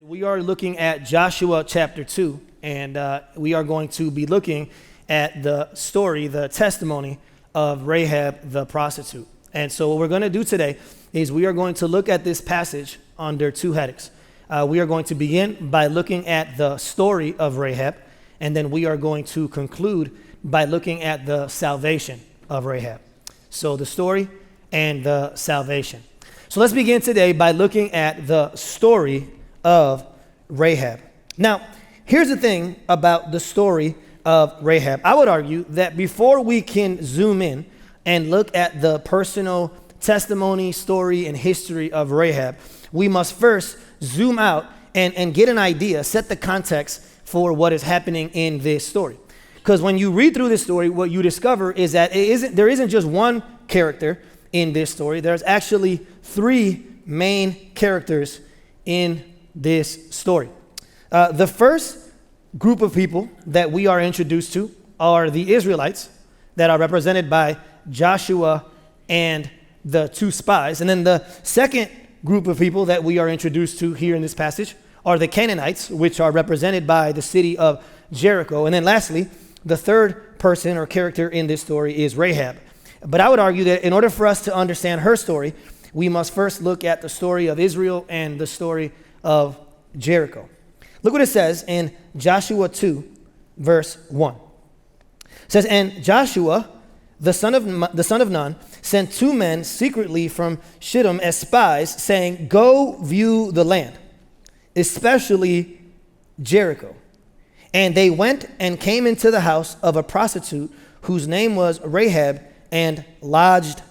We are looking at Joshua chapter 2, and we are going to be looking at the story, the testimony of Rahab the prostitute. And so what we're going to do today is we are going to look at this passage under two headings. We are going to begin by looking at the story of Rahab, and then we are going to conclude by looking at the salvation of Rahab. So the story and the salvation. So let's begin today by looking at the story of Rahab. Now, here's the thing about the story of Rahab. I would argue that before we can zoom in and look at the personal testimony, story, and history of Rahab, we must first zoom out and get an idea, set the context for what is happening in this story. Because when you read through this story, what you discover is that there isn't just one character in this story. There's actually three main characters in this story. The first group of people that we are introduced to are the Israelites that are represented by Joshua and the two spies. And then the second group of people that we are introduced to here in this passage are the Canaanites, which are represented by the city of Jericho. And then lastly, the third person or character in this story is Rahab. But I would argue that in order for us to understand her story, we must first look at the story of Israel and the story of Jericho. Look what it says in Joshua 2, verse 1. It says, "And Joshua, the son of Nun, sent two men secretly from Shittim as spies, saying, 'Go view the land, especially Jericho.' And they went and came into the house of a prostitute whose name was Rahab, and lodged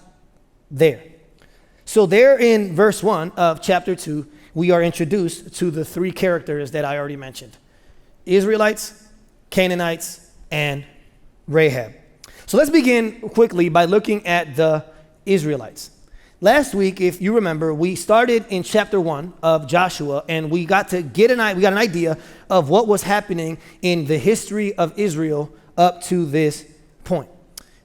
there." So there in verse 1 of chapter 2, we are introduced to the three characters that I already mentioned: Israelites, Canaanites, and Rahab. So let's begin quickly by looking at the Israelites. Last week, if you remember, we started in chapter 1 of Joshua, and we got an idea of what was happening in the history of Israel up to this point.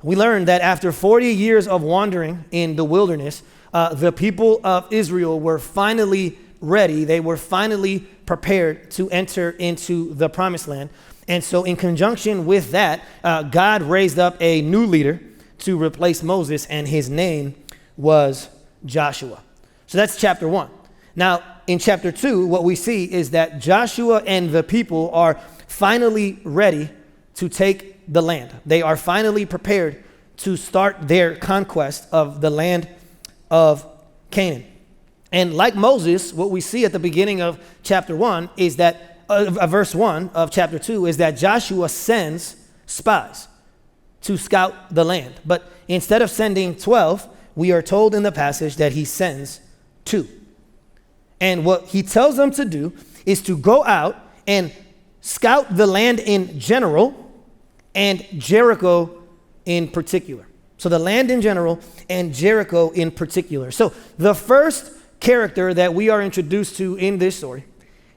We learned that after 40 years of wandering in the wilderness, the people of Israel were finally ready. They were finally prepared to enter into the promised land. And so in conjunction with that, God raised up a new leader to replace Moses, and his name was Joshua. So that's chapter 1. Now, in chapter 2, what we see is that Joshua and the people are finally ready to take the land. They are finally prepared to start their conquest of the land of Canaan. And like Moses, what we see at the beginning of chapter 1 is that, verse 1 of chapter 2, is that Joshua sends spies to scout the land. But instead of sending 12, we are told in the passage that he sends 2. And what he tells them to do is to go out and scout the land in general and Jericho in particular. So the land in general and Jericho in particular. So the first character that we are introduced to in this story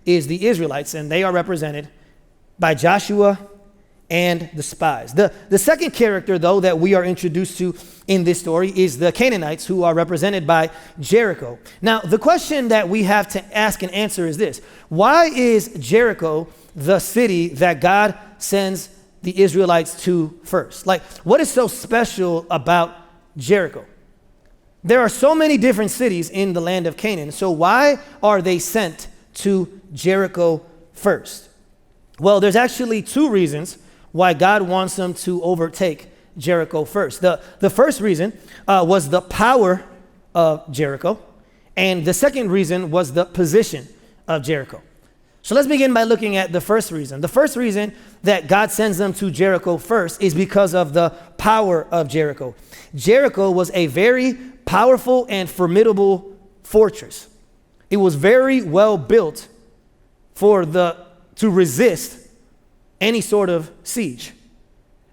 is the Israelites, and they are represented by Joshua and the spies. The second character, though, that we are introduced to in this story is the Canaanites, who are represented by Jericho. Now, the question that we have to ask and answer is this: why is Jericho the city that God sends the Israelites to first? Like, what is so special about Jericho? There are so many different cities in the land of Canaan, so why are they sent to Jericho first? Well, there's actually two reasons why God wants them to overtake Jericho first. The first reason was the power of Jericho, and the second reason was the position of Jericho. So let's begin by looking at the first reason. The first reason that God sends them to Jericho first is because of the power of Jericho. Jericho was a very powerful and formidable fortress. It was very well built to resist any sort of siege.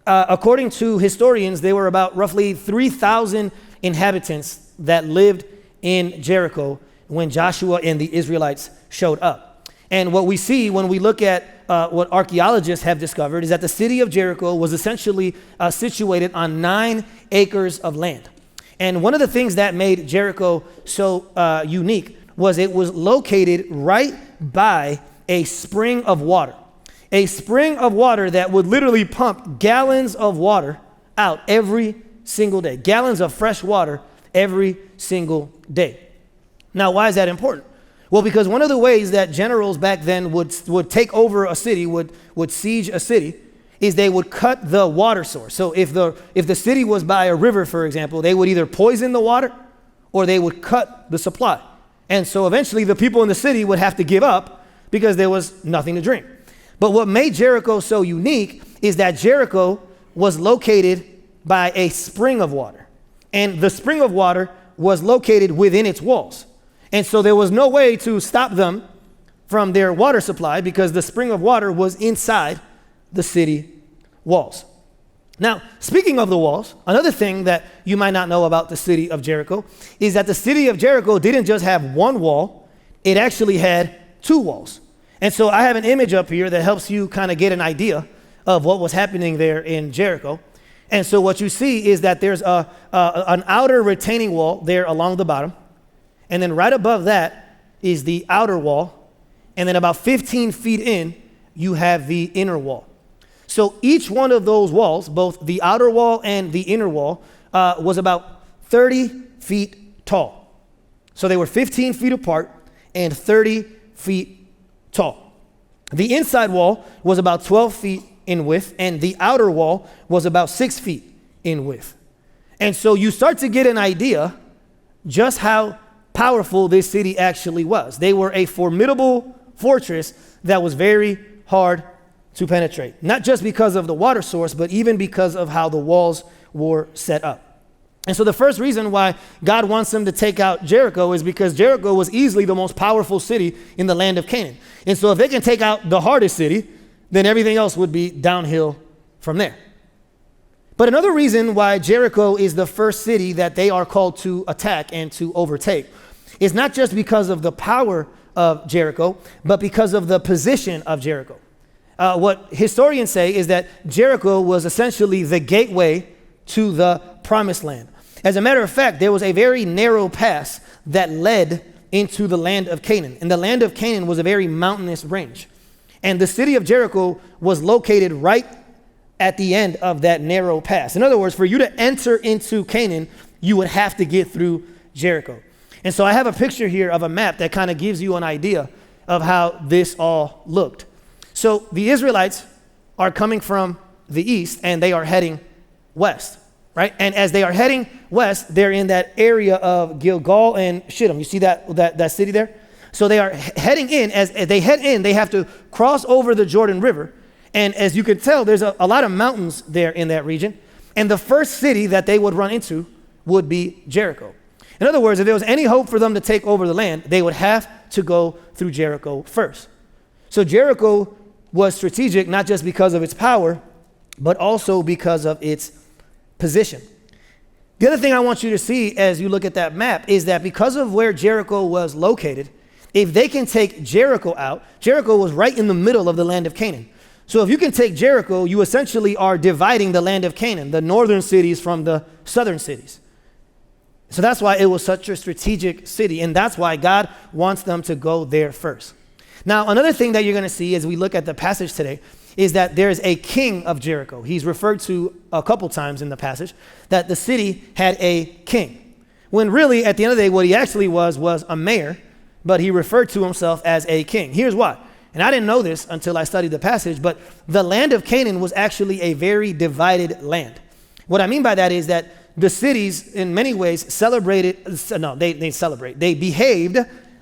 According to historians, there were about roughly 3,000 inhabitants that lived in Jericho when Joshua and the Israelites showed up. And what we see when we look at what archaeologists have discovered is that the city of Jericho was essentially situated on 9 acres of land. And one of the things that made Jericho so unique was it was located right by a spring of water. A spring of water that would literally pump gallons of water out every single day. Gallons of fresh water every single day. Now, why is that important? Well, because one of the ways that generals back then would take over a city, would siege a city, is they would cut the water source. So if the city was by a river, for example, they would either poison the water or they would cut the supply. And so eventually the people in the city would have to give up because there was nothing to drink. But what made Jericho so unique is that Jericho was located by a spring of water. And the spring of water was located within its walls. And so there was no way to stop them from their water supply because the spring of water was inside the city walls. Now, speaking of the walls, another thing that you might not know about the city of Jericho is that the city of Jericho didn't just have one wall, it actually had two walls. And so I have an image up here that helps you kind of get an idea of what was happening there in Jericho. And so what you see is that there's an outer retaining wall there along the bottom. And then right above that is the outer wall. And then about 15 feet in, you have the inner wall. So each one of those walls, both the outer wall and the inner wall, was about 30 feet tall. So they were 15 feet apart and 30 feet tall. The inside wall was about 12 feet in width, and the outer wall was about 6 feet in width. And so you start to get an idea just how powerful this city actually was. They were a formidable fortress that was very hard to penetrate, not just because of the water source, but even because of how the walls were set up. And so the first reason why God wants them to take out Jericho is because Jericho was easily the most powerful city in the land of Canaan. And so if they can take out the hardest city, then everything else would be downhill from there. But another reason why Jericho is the first city that they are called to attack and to overtake is not just because of the power of Jericho, but because of the position of Jericho. What historians say is that Jericho was essentially the gateway to the promised land. As a matter of fact, there was a very narrow pass that led into the land of Canaan. And the land of Canaan was a very mountainous range. And the city of Jericho was located right at the end of that narrow pass. In other words, for you to enter into Canaan, you would have to get through Jericho. And so I have a picture here of a map that kind of gives you an idea of how this all looked. So the Israelites are coming from the east and they are heading west, right? And as they are heading west, they're in that area of Gilgal and Shittim. You see that city there? So they are heading in. As they head in, they have to cross over the Jordan River. And as you can tell, there's a lot of mountains there in that region. And the first city that they would run into would be Jericho. In other words, if there was any hope for them to take over the land, they would have to go through Jericho first. So Jericho was strategic not just because of its power, but also because of its position. The other thing I want you to see as you look at that map is that because of where Jericho was located, if they can take Jericho out, Jericho was right in the middle of the land of Canaan. So if you can take Jericho, you essentially are dividing the land of Canaan, the northern cities from the southern cities. So that's why it was such a strategic city, and that's why God wants them to go there first. Now, another thing that you're going to see as we look at the passage today is that there is a king of Jericho. He's referred to a couple times in the passage that the city had a king, when really at the end of the day what he actually was a mayor, but he referred to himself as a king. Here's why. And I didn't know this until I studied the passage, but the land of Canaan was actually a very divided land. What I mean by that is that the cities in many ways they behaved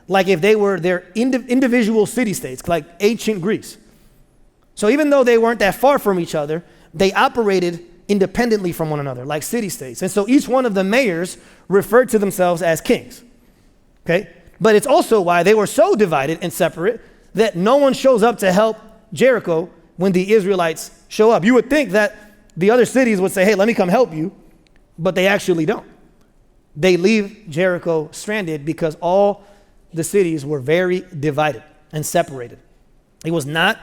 like if they were their individual city-states, like ancient Greece. So even though they weren't that far from each other, they operated independently from one another, like city-states. And so each one of the mayors referred to themselves as kings, okay? But it's also why they were so divided and separate that no one shows up to help Jericho when the Israelites show up. You would think that the other cities would say, hey, let me come help you, but they actually don't. They leave Jericho stranded because all the cities were very divided and separated. It was not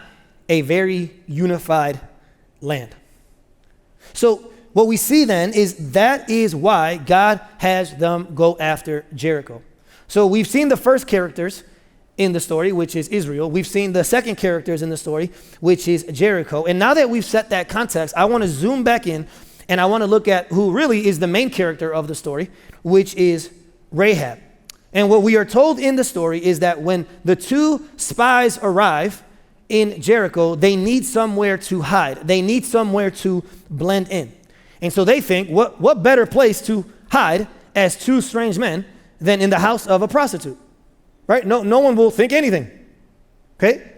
a very unified land. So what we see then is that is why God has them go after Jericho. So we've seen the first characters in the story, which is Israel. We've seen the second characters in the story, which is Jericho. And now that we've set that context, I want to zoom back in and I want to look at who really is the main character of the story, which is Rahab. And what we are told in the story is that when the two spies arrive in Jericho, they need somewhere to hide. They need somewhere to blend in. And so they think, what better place to hide as two strange men than in the house of a prostitute, right? No one will think anything, okay?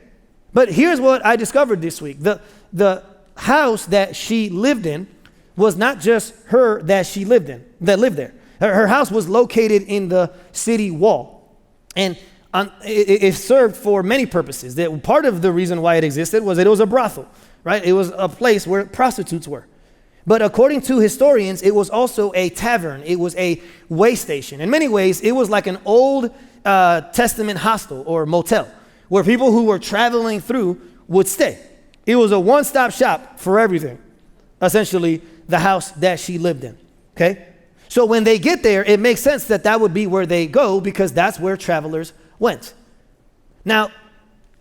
But here's what I discovered this week. The house that she lived in was not just her that lived there. Her house was located in the city wall, and it served for many purposes. That part of the reason why it existed was that it was a brothel, right? It was a place where prostitutes were. But according to historians, it was also a tavern. It was a way station. In many ways, it was like an Old Testament hostel or motel where people who were traveling through would stay. It was a one-stop shop for everything, essentially the house that she lived in, okay? So when they get there, it makes sense that that would be where they go because that's where travelers went. Now,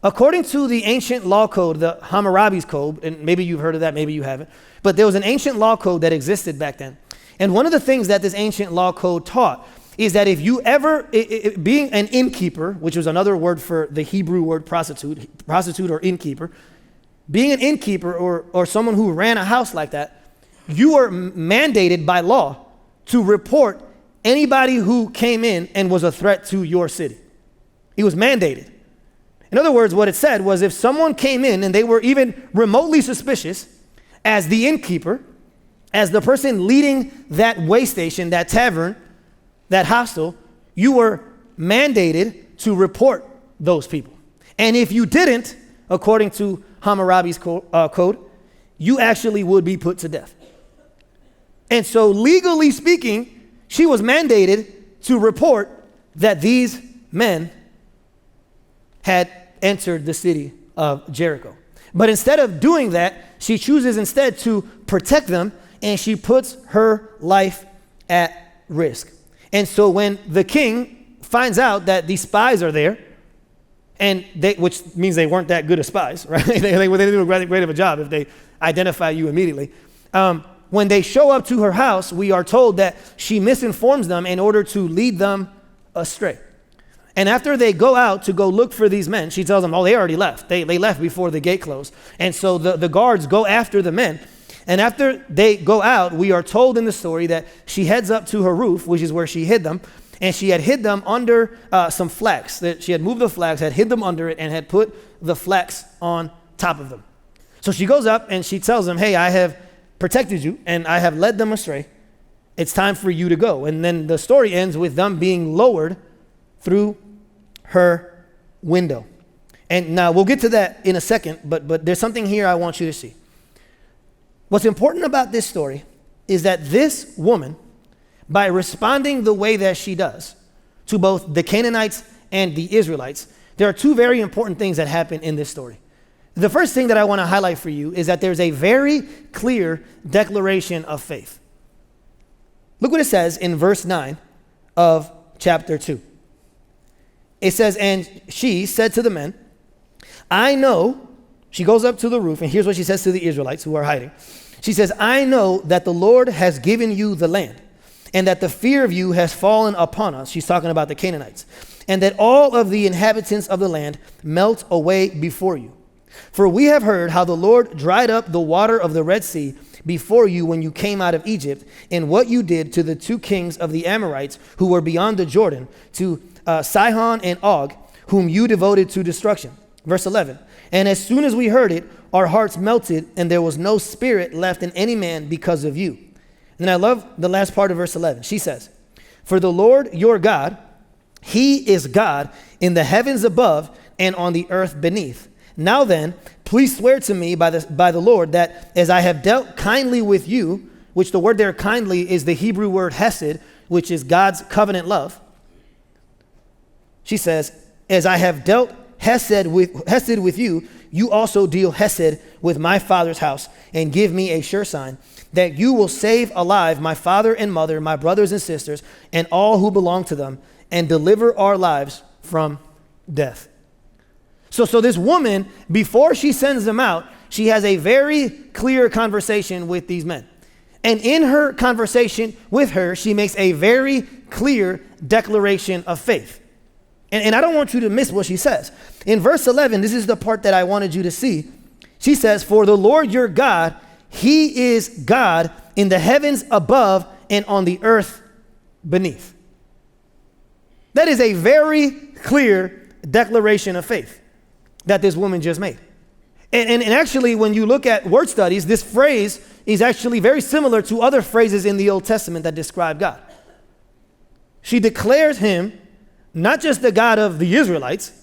according to the ancient law code, the Hammurabi's code, and maybe you've heard of that, maybe you haven't, but there was an ancient law code that existed back then. And one of the things that this ancient law code taught is that if you ever, being an innkeeper, which was another word for the Hebrew word prostitute or innkeeper, being an innkeeper or someone who ran a house like that, you were mandated by law to report anybody who came in and was a threat to your city. It was mandated. In other words, what it said was if someone came in and they were even remotely suspicious, as the innkeeper, as the person leading that way station, that tavern, that hostel, you were mandated to report those people. And if you didn't, according to Hammurabi's code, you actually would be put to death. And so legally speaking, she was mandated to report that these men had entered the city of Jericho. But instead of doing that, she chooses instead to protect them, and she puts her life at risk. And so when the king finds out that these spies are there, and which means they weren't that good of spies, right? they didn't do a great of a job if they identify you immediately. When they show up to her house, we are told that she misinforms them in order to lead them astray. And after they go out to go look for these men, she tells them, oh, they already left. They left before the gate closed. And so the guards go after the men. And after they go out, we are told in the story that she heads up to her roof, which is where she hid them. And she had hid them under some flax. That she had moved the flax, had hid them under it, and had put the flax on top of them. So she goes up and she tells them, hey, I have protected you and I have led them astray. It's time for you to go. And then the story ends with them being lowered through her window. And now we'll get to that in a second, but there's something here I want you to see. What's important about this story is that this woman, by responding the way that she does to both the Canaanites and the Israelites, there are two very important things that happen in this story. The first thing that I want to highlight for you is that there's a very clear declaration of faith. Look what it says in verse 9 of chapter 2. It says, and she said to the men, I know, she goes up to the roof, and here's what she says to the Israelites who are hiding. She says, I know that the Lord has given you the land, and that the fear of you has fallen upon us. She's talking about the Canaanites. And that all of the inhabitants of the land melt away before you. For we have heard how the Lord dried up the water of the Red Sea before you when you came out of Egypt, and what you did to the two kings of the Amorites who were beyond the Jordan, to Sihon and Og, whom you devoted to destruction. Verse 11, and as soon as we heard it, our hearts melted, and there was no spirit left in any man because of you. And I love the last part of verse 11. She says, for the Lord your God, he is God in the heavens above and on the earth beneath. Now then, please swear to me by the Lord that as I have dealt kindly with you, which the word there kindly is the Hebrew word hesed, which is God's covenant love. She says, as I have dealt hesed with you, you also deal hesed with my father's house, and give me a sure sign that you will save alive my father and mother, my brothers and sisters, and all who belong to them, and deliver our lives from death. So this woman, before she sends them out, she has a very clear conversation with these men. And in her conversation with her, she makes a very clear declaration of faith. And I don't want you to miss what she says. In verse 11, this is the part that I wanted you to see. She says, "For the Lord your God, he is God in the heavens above and on the earth beneath." That is a very clear declaration of faith that this woman just made. And actually, when you look at word studies, this phrase is actually very similar to other phrases in the Old Testament that describe God. She declares him not just the God of the Israelites,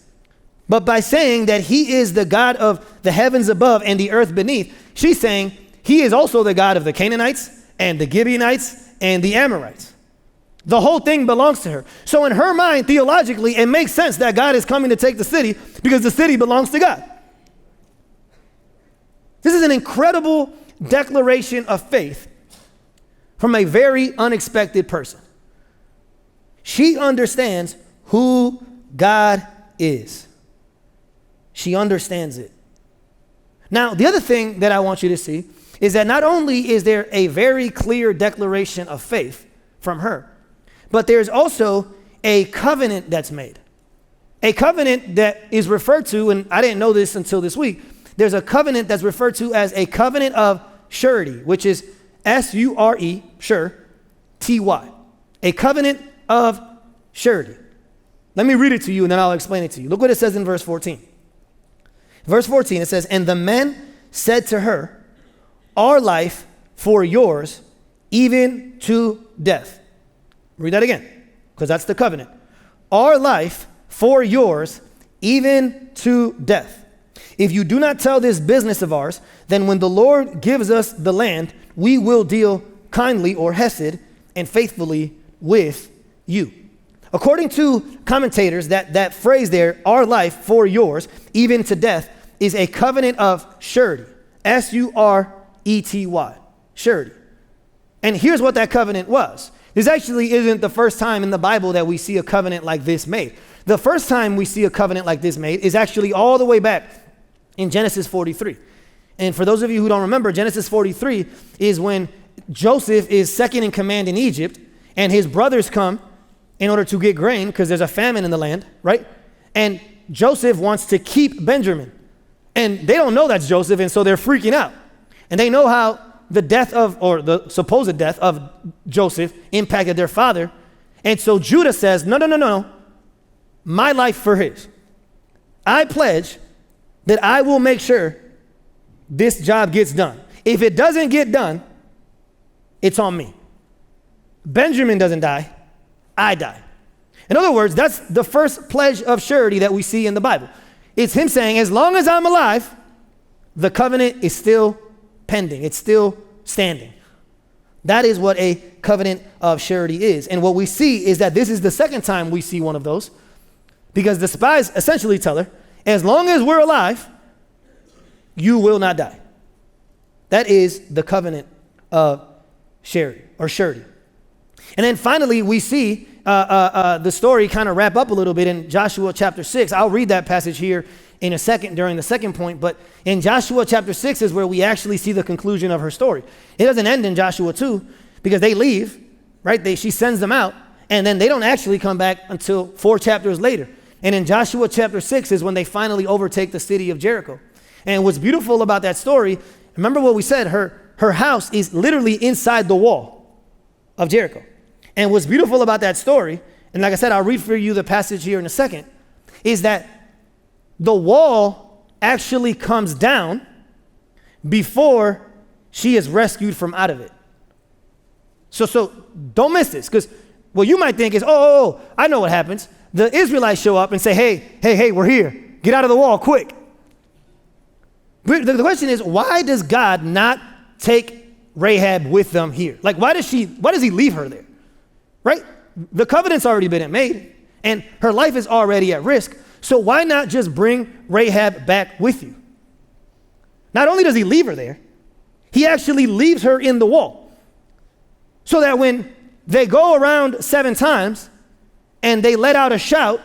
but by saying that he is the God of the heavens above and the earth beneath, she's saying he is also the God of the Canaanites and the Gibeonites and the Amorites. The whole thing belongs to her. So in her mind, theologically, it makes sense that God is coming to take the city because the city belongs to God. This is an incredible declaration of faith from a very unexpected person. She understands who God is. She understands it. Now, the other thing that I want you to see is that not only is there a very clear declaration of faith from her, but there's also a covenant that's made. A covenant that is referred to, and I didn't know this until this week, there's a covenant that's referred to as a covenant of surety, which is S-U-R-E, sure, T-Y. A covenant of surety. Let me read it to you and then I'll explain it to you. Look what it says in verse 14. Verse 14, it says, "And the men said to her, our life for yours, even to death." Read that again, because that's the covenant. "Our life for yours, even to death. If you do not tell this business of ours, then when the Lord gives us the land, we will deal kindly or hesed and faithfully with you." According to commentators, that phrase there, "our life for yours, even to death," is a covenant of surety. S-U-R-E-T-Y, surety. And here's what that covenant was. This actually isn't the first time in the Bible that we see a covenant like this made. The first time we see a covenant like this made is actually all the way back in Genesis 43. And for those of you who don't remember, Genesis 43 is when Joseph is second in command in Egypt, and his brothers come in order to get grain because there's a famine in the land, right? And Joseph wants to keep Benjamin. And they don't know that's Joseph, and so they're freaking out. And they know how the death of, or the supposed death of Joseph impacted their father. And so Judah says, no, my life for his. I pledge that I will make sure this job gets done. If it doesn't get done, it's on me. Benjamin doesn't die, I die. In other words, that's the first pledge of surety that we see in the Bible. It's him saying, as long as I'm alive, the covenant is still pending. It's still standing. That is what a covenant of surety is. And what we see is that this is the second time we see one of those, because the spies essentially tell her, as long as we're alive, you will not die. That is the covenant of surety or surety. And then finally, we see the story kind of wrap up a little bit in Joshua chapter 6. I'll read that passage here in a second during the second point, but in Joshua chapter 6 is where we actually see the conclusion of her story. It doesn't end in Joshua 2 because they leave, right? She sends them out, and then they don't actually come back until 4 chapters later. And in Joshua chapter 6 is when they finally overtake the city of Jericho. And what's beautiful about that story, remember what we said, her house is literally inside the wall of Jericho. And what's beautiful about that story, and like I said, I'll read for you the passage here in a second, is that the wall actually comes down before she is rescued from out of it. So don't miss this, because what you might think is, oh, I know what happens. The Israelites show up and say, hey, we're here. Get out of the wall, quick. But the question is, why does God not take Rahab with them here? Like, why does he leave her there? Right? The covenant's already been made, and her life is already at risk. So why not just bring Rahab back with you? Not only does he leave her there, he actually leaves her in the wall. So that when they go around 7 times and they let out a shout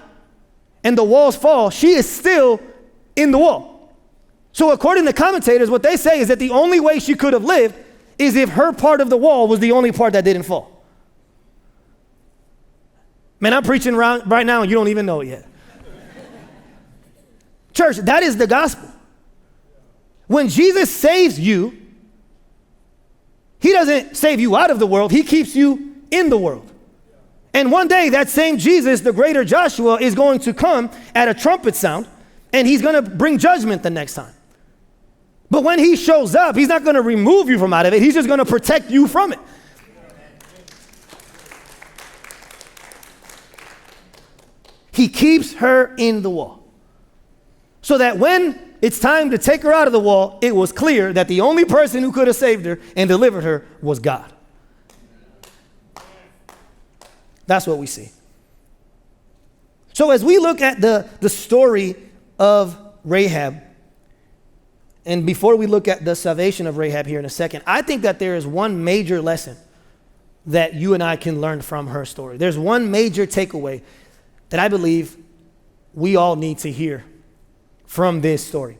and the walls fall, she is still in the wall. So according to commentators, what they say is that the only way she could have lived is if her part of the wall was the only part that didn't fall. Man, I'm preaching right now and you don't even know it yet. Church, that is the gospel. When Jesus saves you, he doesn't save you out of the world, he keeps you in the world. And one day that same Jesus, the greater Joshua, is going to come at a trumpet sound, and he's going to bring judgment the next time. But when he shows up, he's not going to remove you from out of it, he's just going to protect you from it. He keeps her in the wall. So that when it's time to take her out of the wall, it was clear that the only person who could have saved her and delivered her was God. That's what we see. So as we look at the story of Rahab, and before we look at the salvation of Rahab here in a second, I think that there is one major lesson that you and I can learn from her story. There's one major takeaway that I believe we all need to hear from this story.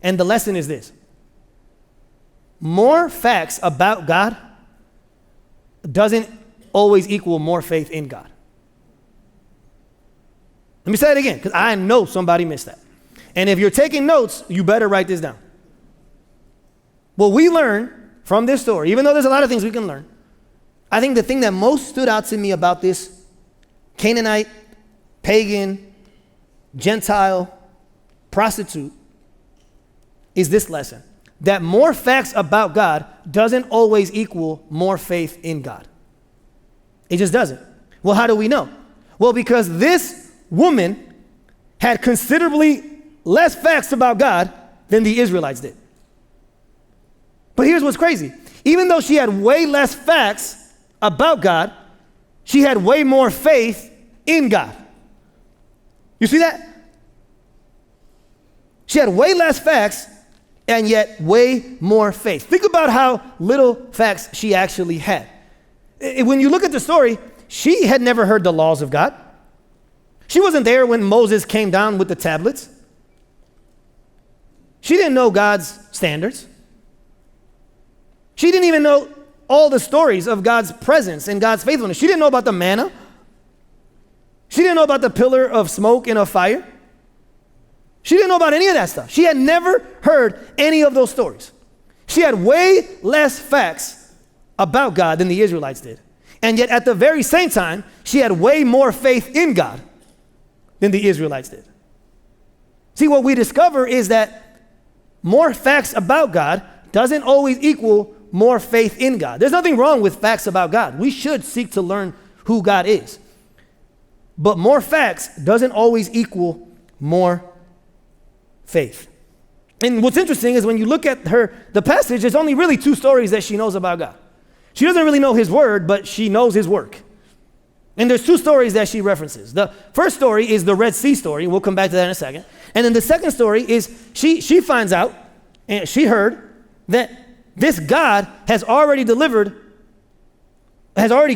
And the lesson is this: more facts about God doesn't always equal more faith in God. Let me say it again, because I know somebody missed that. And if you're taking notes, you better write this down. What we learn from this story, even though there's a lot of things we can learn, I think the thing that most stood out to me about this Canaanite, pagan, Gentile, prostitute is this lesson: that more facts about God doesn't always equal more faith in God. It just doesn't. Well, how do we know? Well, because this woman had considerably less facts about God than the Israelites did. But here's what's crazy. Even though she had way less facts about God, she had way more faith in God. You see that? She had way less facts and yet way more faith. Think about how little facts she actually had. When you look at the story, she had never heard the laws of God. She wasn't there when Moses came down with the tablets. She didn't know God's standards. She didn't even know all the stories of God's presence and God's faithfulness. She didn't know about the manna. She didn't know about the pillar of smoke and of fire. She didn't know about any of that stuff. She had never heard any of those stories. She had way less facts about God than the Israelites did. And yet at the very same time, she had way more faith in God than the Israelites did. See, what we discover is that more facts about God doesn't always equal more faith in God. There's nothing wrong with facts about God. We should seek to learn who God is. But more facts doesn't always equal more faith. And what's interesting is when you look at the passage, there's only really two stories that she knows about God. She doesn't really know his word, but she knows his work. And there's two stories that she references. The first story is the Red Sea story. We'll come back to that in a second. And then the second story is she finds out, and she heard that this God has already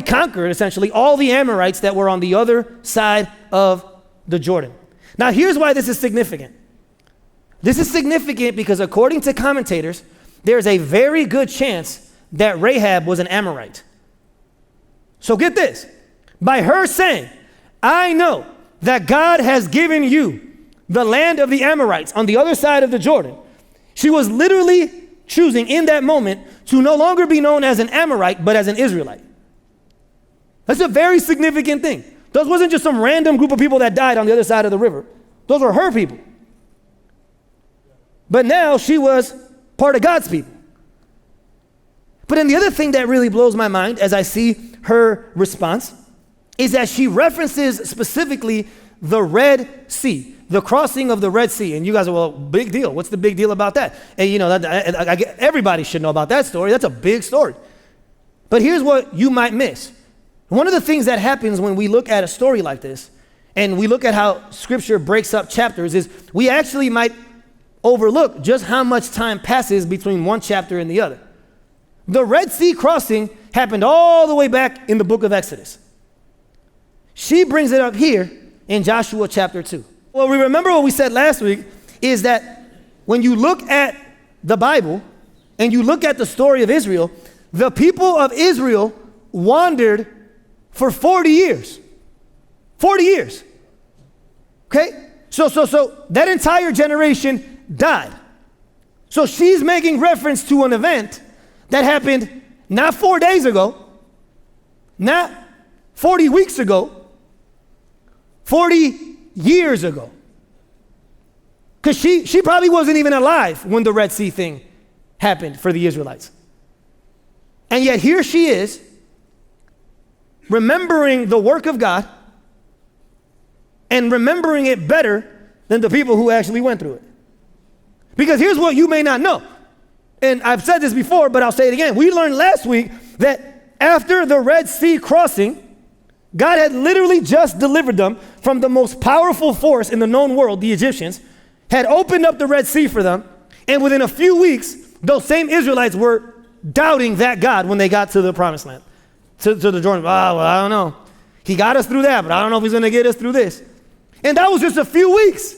conquered, essentially, all the Amorites that were on the other side of the Jordan. Now, here's why this is significant. This is significant because according to commentators, there's a very good chance that Rahab was an Amorite. So get this. By her saying, I know that God has given you the land of the Amorites on the other side of the Jordan, she was literally choosing in that moment to no longer be known as an Amorite, but as an Israelite. That's a very significant thing. Those wasn't just some random group of people that died on the other side of the river. Those were her people. But now she was part of God's people. But then the other thing that really blows my mind as I see her response is that she references specifically the Red Sea, the crossing of the Red Sea. And you guys are, well, big deal. What's the big deal about that? And you know, everybody should know about that story. That's a big story. But here's what you might miss. One of the things that happens when we look at a story like this, and we look at how Scripture breaks up chapters, is we actually might overlook just how much time passes between one chapter and the other. The Red Sea crossing happened all the way back in the book of Exodus. She brings it up here in Joshua chapter 2. Well, we remember what we said last week is that when you look at the Bible and you look at the story of Israel, the people of Israel wandered for 40 years. 40 years. Okay? So that entire generation died. So she's making reference to an event that happened not 4 days ago, not 40 weeks ago, 40 years ago. Because she probably wasn't even alive when the Red Sea thing happened for the Israelites. And yet here she is, remembering the work of God and remembering it better than the people who actually went through it. Because here's what you may not know. And I've said this before, but I'll say it again. We learned last week that after the Red Sea crossing, God had literally just delivered them from the most powerful force in the known world, the Egyptians, had opened up the Red Sea for them, and within a few weeks, those same Israelites were doubting that God when they got to the promised land, to the Jordan. Well, I don't know. He got us through that, but I don't know if he's going to get us through this. And that was just a few weeks,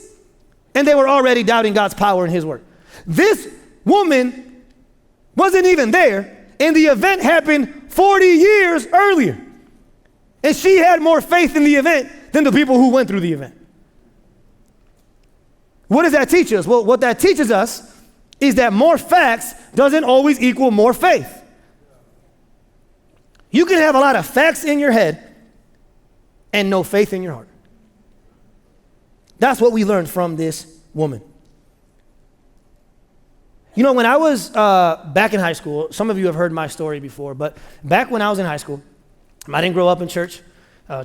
and they were already doubting God's power and his work. This woman wasn't even there, and the event happened 40 years earlier. And she had more faith in the event than the people who went through the event. What does that teach us? Well, what that teaches us is that more facts doesn't always equal more faith. You can have a lot of facts in your head and no faith in your heart. That's what we learned from this woman. You know, when I was back in high school, some of you have heard my story before, but back when I was in high school, I didn't grow up in church.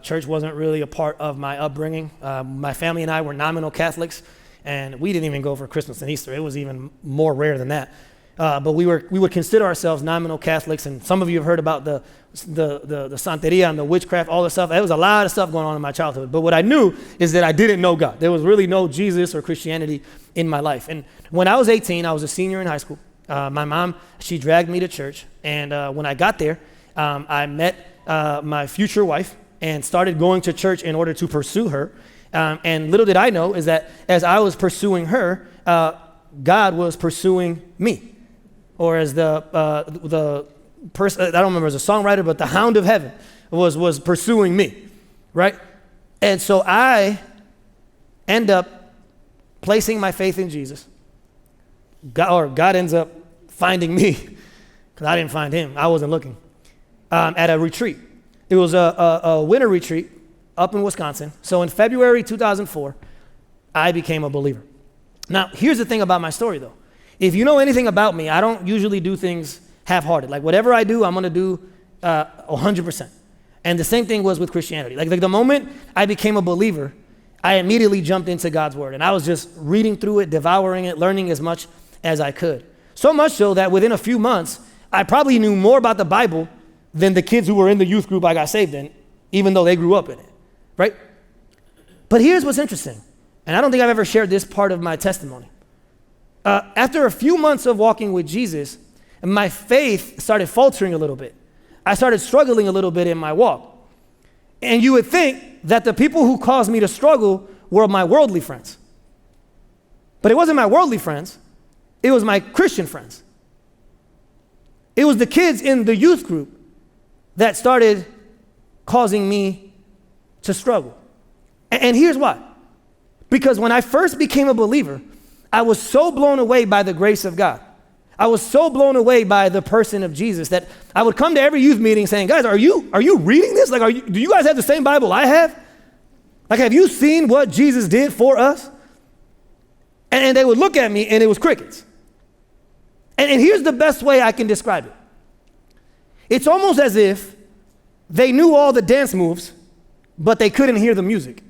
Church wasn't really a part of my upbringing. My family and I were nominal Catholics, and we didn't even go for Christmas and Easter. It was even more rare than that. But we would consider ourselves nominal Catholics, and some of you have heard about the Santeria and the witchcraft, all this stuff. There was a lot of stuff going on in my childhood. But what I knew is that I didn't know God. There was really no Jesus or Christianity in my life. And when I was 18, I was a senior in high school. My mom, she dragged me to church, and when I got there, I met my future wife and started going to church in order to pursue her. And little did I know is that as I was pursuing her, God was pursuing me. Or as the person, I don't remember as a songwriter, but the hound of heaven was pursuing me, right? And so I end up placing my faith in Jesus. God ends up finding me, because I didn't find him. I wasn't looking. At a retreat. It was a winter retreat up in Wisconsin. So in February 2004, I became a believer. Now, here's the thing about my story, though. If you know anything about me, I don't usually do things half-hearted. Like whatever I do, I'm going to do 100%. And the same thing was with Christianity. Like the moment I became a believer, I immediately jumped into God's word. And I was just reading through it, devouring it, learning as much as I could. So much so that within a few months, I probably knew more about the Bible than the kids who were in the youth group I got saved in, even though they grew up in it, right? But here's what's interesting, and I don't think I've ever shared this part of my testimony. After a few months of walking with Jesus, my faith started faltering a little bit. I started struggling a little bit in my walk. And you would think that the people who caused me to struggle were my worldly friends. But it wasn't my worldly friends. It was my Christian friends. It was the kids in the youth group that started causing me to struggle. And here's why. Because when I first became a believer, I was so blown away by the grace of God. I was so blown away by the person of Jesus that I would come to every youth meeting saying, guys, are you reading this? Like, do you guys have the same Bible I have? Like, have you seen what Jesus did for us? And they would look at me and it was crickets. And here's the best way I can describe it. It's almost as if they knew all the dance moves, but they couldn't hear the music.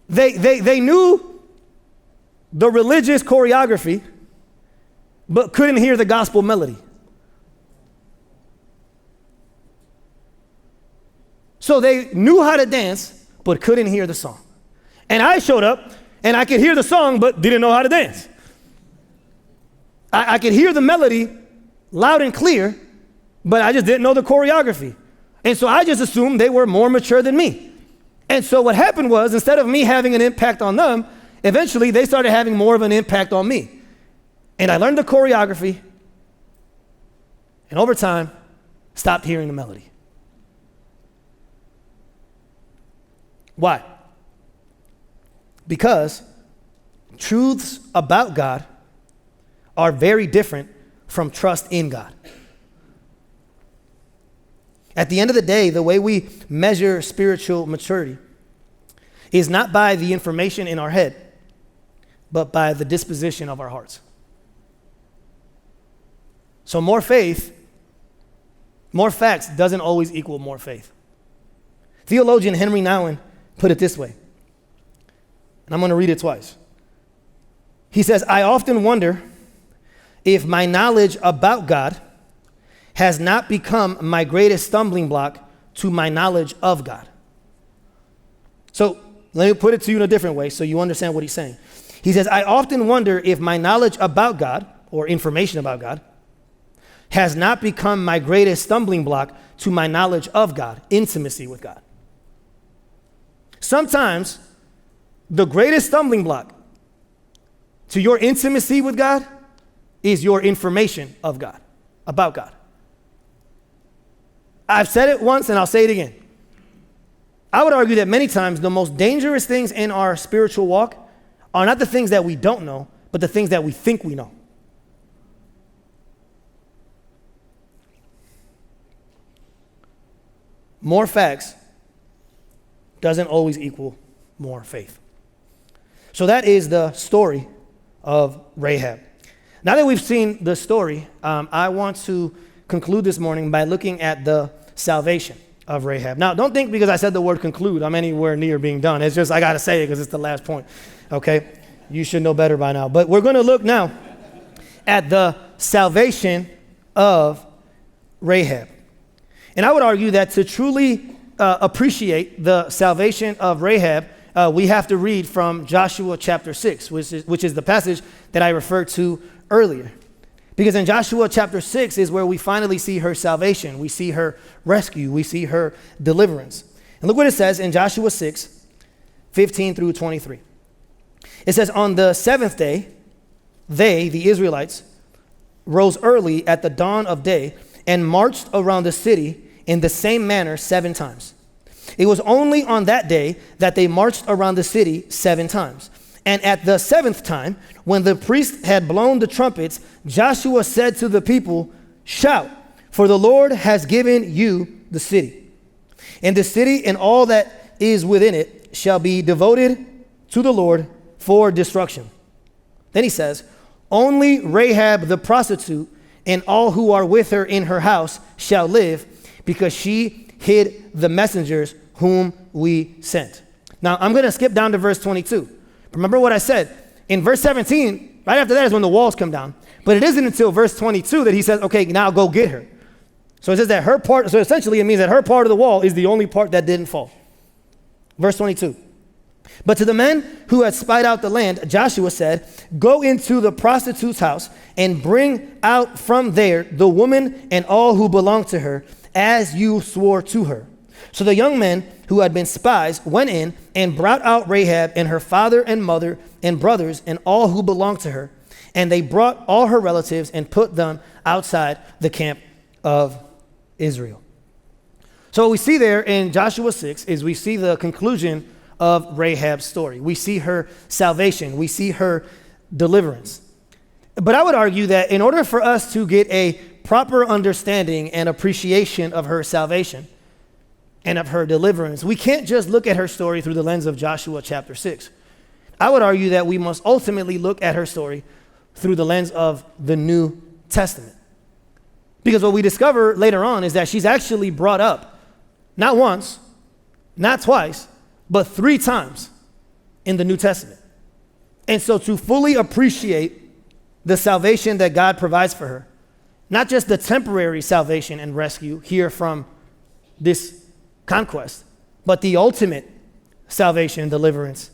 They knew the religious choreography, but couldn't hear the gospel melody. So they knew how to dance, but couldn't hear the song. And I showed up, and I could hear the song, but didn't know how to dance. I could hear the melody loud and clear, but I just didn't know the choreography. And so I just assumed they were more mature than me. And so what happened was, instead of me having an impact on them, eventually they started having more of an impact on me. And I learned the choreography, and over time, stopped hearing the melody. Why? Because truths about God are very different from trust in God. At the end of the day, the way we measure spiritual maturity is not by the information in our head, but by the disposition of our hearts. So more faith, more facts doesn't always equal more faith. Theologian Henry Nouwen put it this way, and I'm going to read it twice. He says, I often wonder if my knowledge about God has not become my greatest stumbling block to my knowledge of God. So let me put it to you in a different way so you understand what he's saying. He says, I often wonder if my knowledge about God, or information about God, has not become my greatest stumbling block to my knowledge of God, intimacy with God. Sometimes the greatest stumbling block to your intimacy with God is your information of God, about God. I've said it once and I'll say it again. I would argue that many times the most dangerous things in our spiritual walk are not the things that we don't know, but the things that we think we know. More facts doesn't always equal more faith. So that is the story of Rahab. Now that we've seen the story, I want to conclude this morning by looking at the salvation of Rahab. Now, don't think because I said the word conclude, I'm anywhere near being done. It's just I got to say it because it's the last point, okay? You should know better by now. But we're going to look now at the salvation of Rahab. And I would argue that to truly appreciate the salvation of Rahab, we have to read from Joshua chapter 6, which is the passage that I referred to earlier. Because in Joshua chapter 6 is where we finally see her salvation. We see her rescue. We see her deliverance. And look what it says in Joshua 6, 15 through 23. It says, on the seventh day, they, the Israelites, rose early at the dawn of day and marched around the city in the same manner 7 times. It was only on that day that they marched around the city 7 times. And at the 7th time, when the priest had blown the trumpets, Joshua said to the people, shout, for the Lord has given you the city. And the city and all that is within it shall be devoted to the Lord for destruction. Then he says, only Rahab the prostitute and all who are with her in her house shall live, because she hid the messengers whom we sent. Now, I'm going to skip down to verse 22. Remember what I said. In verse 17, right after that is when the walls come down. But it isn't until verse 22 that he says, okay, now go get her. So it says that her part, so essentially it means that her part of the wall is the only part that didn't fall. Verse 22. But to the men who had spied out the land, Joshua said, go into the prostitute's house and bring out from there the woman and all who belong to her, as you swore to her. So the young men who had been spies went in and brought out Rahab and her father and mother and brothers and all who belonged to her. And they brought all her relatives and put them outside the camp of Israel. So what we see there in Joshua 6 is we see the conclusion of Rahab's story. We see her salvation. We see her deliverance. But I would argue that in order for us to get a proper understanding and appreciation of her salvation and of her deliverance, we can't just look at her story through the lens of Joshua chapter 6. I would argue that we must ultimately look at her story through the lens of the New Testament. Because what we discover later on is that she's actually brought up not once, not twice, but 3 times in the New Testament. And so to fully appreciate the salvation that God provides for her, not just the temporary salvation and rescue here from this conquest, but the ultimate salvation and deliverance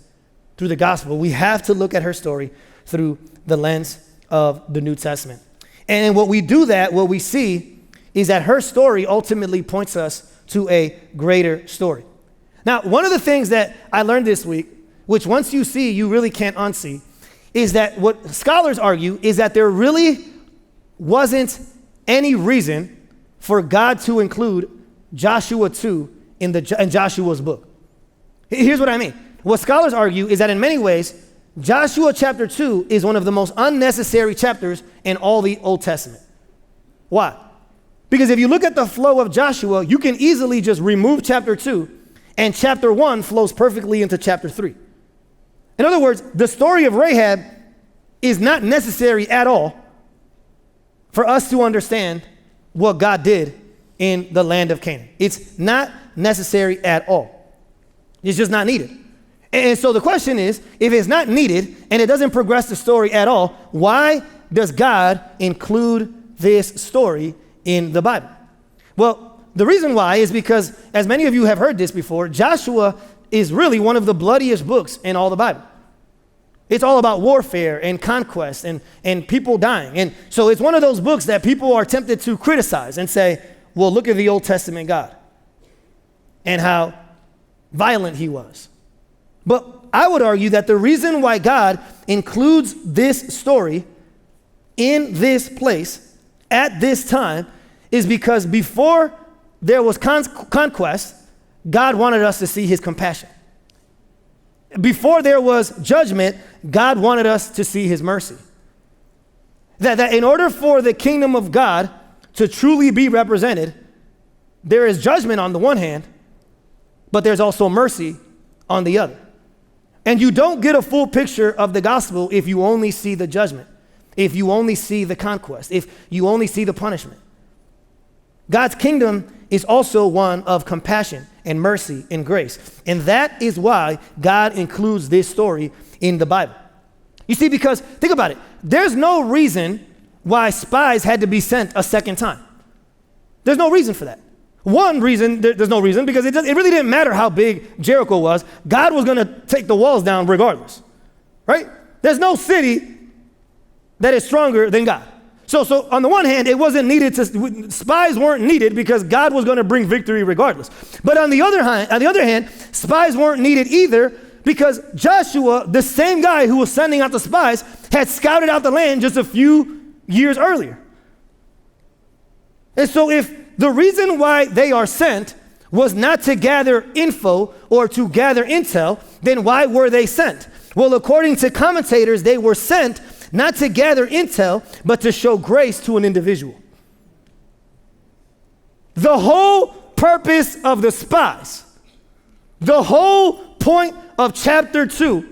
through the gospel, we have to look at her story through the lens of the New Testament. And when we do that, what we see is that her story ultimately points us to a greater story. Now, one of the things that I learned this week, which once you see, you really can't unsee, is that what scholars argue is that there really wasn't any reason for God to include Joshua 2 in Joshua's book. Here's what I mean. What scholars argue is that in many ways, Joshua chapter 2 is one of the most unnecessary chapters in all the Old Testament. Why? Because if you look at the flow of Joshua, you can easily just remove chapter 2, and chapter 1 flows perfectly into chapter 3. In other words, the story of Rahab is not necessary at all for us to understand what God did in the land of Canaan. It's not necessary at all. It's just not needed. And so the question is, if it's not needed and it doesn't progress the story at all, why does God include this story in the Bible? Well, the reason why is because, as many of you have heard this before, Joshua is really one of the bloodiest books in all the Bible. It's all about warfare and conquest and people dying. And so it's one of those books that people are tempted to criticize and say, well, look at the Old Testament God and how violent he was. But I would argue that the reason why God includes this story in this place at this time is because before there was conquest, God wanted us to see his compassion. Before there was judgment, God wanted us to see his mercy. That in order for the kingdom of God to truly be represented, there is judgment on the one hand, but there's also mercy on the other. And you don't get a full picture of the gospel if you only see the judgment, if you only see the conquest, if you only see the punishment. God's kingdom is also one of compassion and mercy and grace. And that is why God includes this story in the Bible. You see, because think about it. There's no reason why spies had to be sent a second time. There's no reason for that. One reason, there's no reason, because it really didn't matter how big Jericho was. God was going to take the walls down regardless, right? There's no city that is stronger than God. So on the one hand, it wasn't needed spies weren't needed because God was going to bring victory regardless. But on the other hand, spies weren't needed either because Joshua, the same guy who was sending out the spies, had scouted out the land just a few years earlier. And so if the reason why they are sent was not to gather info or to gather intel, then why were they sent? Well, according to commentators, they were sent not to gather intel, but to show grace to an individual. The whole purpose of the spies, the whole point of chapter 2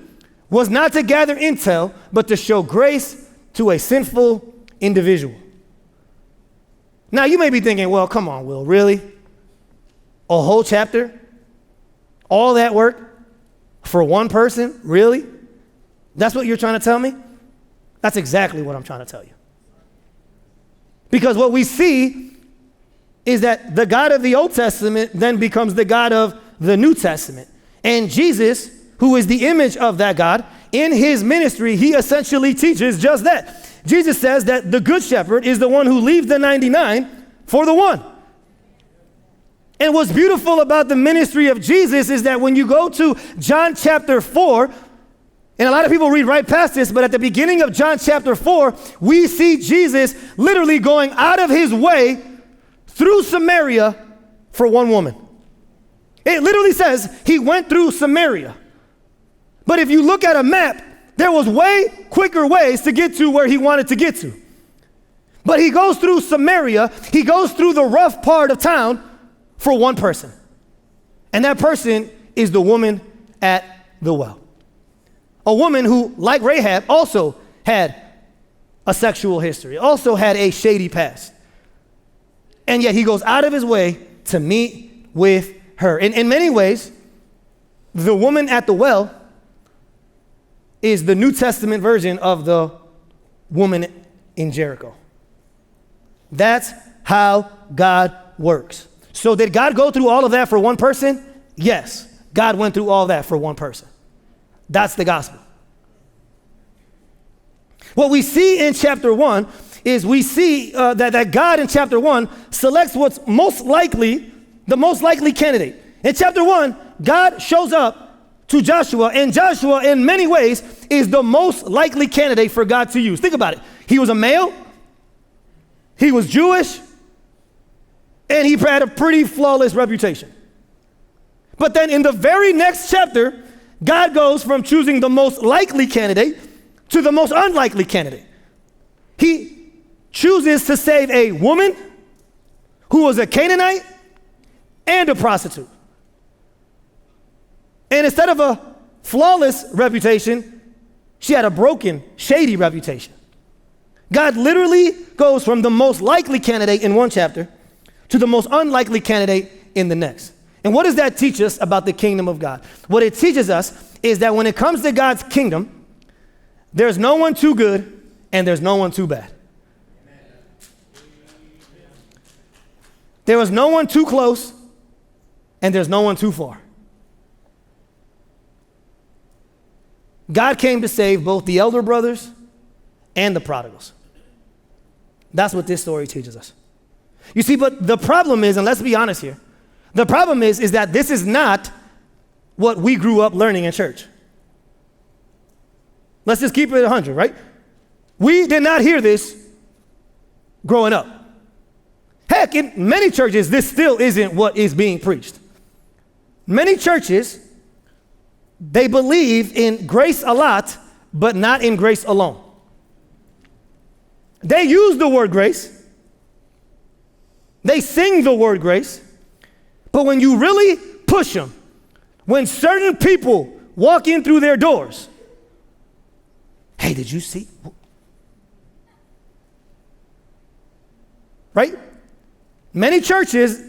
was not to gather intel, but to show grace to a sinful individual. Now, you may be thinking, well, come on, Will, really? A whole chapter? All that work for one person? Really? That's what you're trying to tell me? That's exactly what I'm trying to tell you. Because what we see is that the God of the Old Testament then becomes the God of the New Testament. And Jesus, who is the image of that God, in his ministry, he essentially teaches just that. Jesus says that the good shepherd is the one who leaves the 99 for the one. And what's beautiful about the ministry of Jesus is that when you go to John chapter 4, and a lot of people read right past this, but at the beginning of John chapter 4, we see Jesus literally going out of his way through Samaria for one woman. It literally says he went through Samaria. But if you look at a map, there was way quicker ways to get to where he wanted to get to. But he goes through Samaria, he goes through the rough part of town for one person. And that person is the woman at the well. A woman who, like Rahab, also had a sexual history, also had a shady past. And yet he goes out of his way to meet with her. In many ways, the woman at the well is the New Testament version of the woman in Jericho. That's how God works. So did God go through all of that for one person? Yes, God went through all that for one person. That's the gospel. What we see in chapter 1 is we see that God in chapter 1 selects what's most likely the most likely candidate. In chapter 1, God shows up to Joshua, and Joshua, in many ways, is the most likely candidate for God to use. Think about it. He was a male, he was Jewish, and he had a pretty flawless reputation. But then in the very next chapter, God goes from choosing the most likely candidate to the most unlikely candidate. He chooses to save a woman who was a Canaanite and a prostitute. And instead of a flawless reputation, she had a broken, shady reputation. God literally goes from the most likely candidate in one chapter to the most unlikely candidate in the next. And what does that teach us about the kingdom of God? What it teaches us is that when it comes to God's kingdom, there's no one too good and there's no one too bad. There is no one too close and there's no one too far. God came to save both the elder brothers and the prodigals. That's what this story teaches us. You see, but the problem is, and let's be honest here, the problem is that this is not what we grew up learning in church. Let's just keep it 100, right? We did not hear this growing up. Heck, in many churches, this still isn't what is being preached. Many churches, they believe in grace a lot, but not in grace alone. They use the word grace. They sing the word grace. But when you really push them, when certain people walk in through their doors, hey, did you see? Right? Many churches,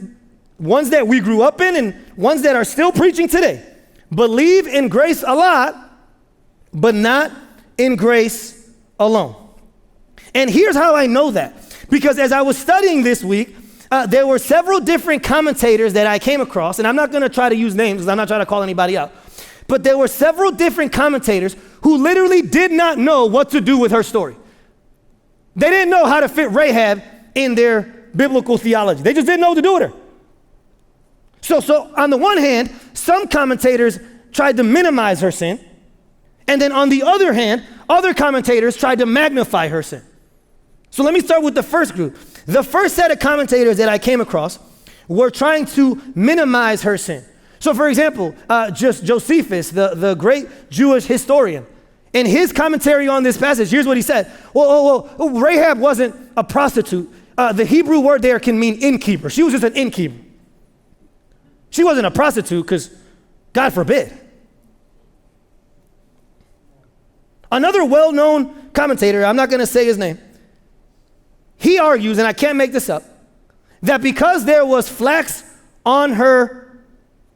ones that we grew up in and ones that are still preaching today, believe in grace a lot, but not in grace alone. And here's how I know that. Because as I was studying this week, there were several different commentators that I came across, and I'm not going to try to use names because I'm not trying to call anybody out. But there were several different commentators who literally did not know what to do with her story. They didn't know how to fit Rahab in their biblical theology. They just didn't know what to do with her. So on the one hand, some commentators tried to minimize her sin. And then on the other hand, other commentators tried to magnify her sin. So let me start with the first group. The first set of commentators that I came across were trying to minimize her sin. So for example, just Josephus, the great Jewish historian, in his commentary on this passage, here's what he said. Well, Rahab wasn't a prostitute. The Hebrew word there can mean innkeeper. She was just an innkeeper. She wasn't a prostitute because, God forbid. Another well-known commentator, I'm not going to say his name, he argues, and I can't make this up, that because there was flax on her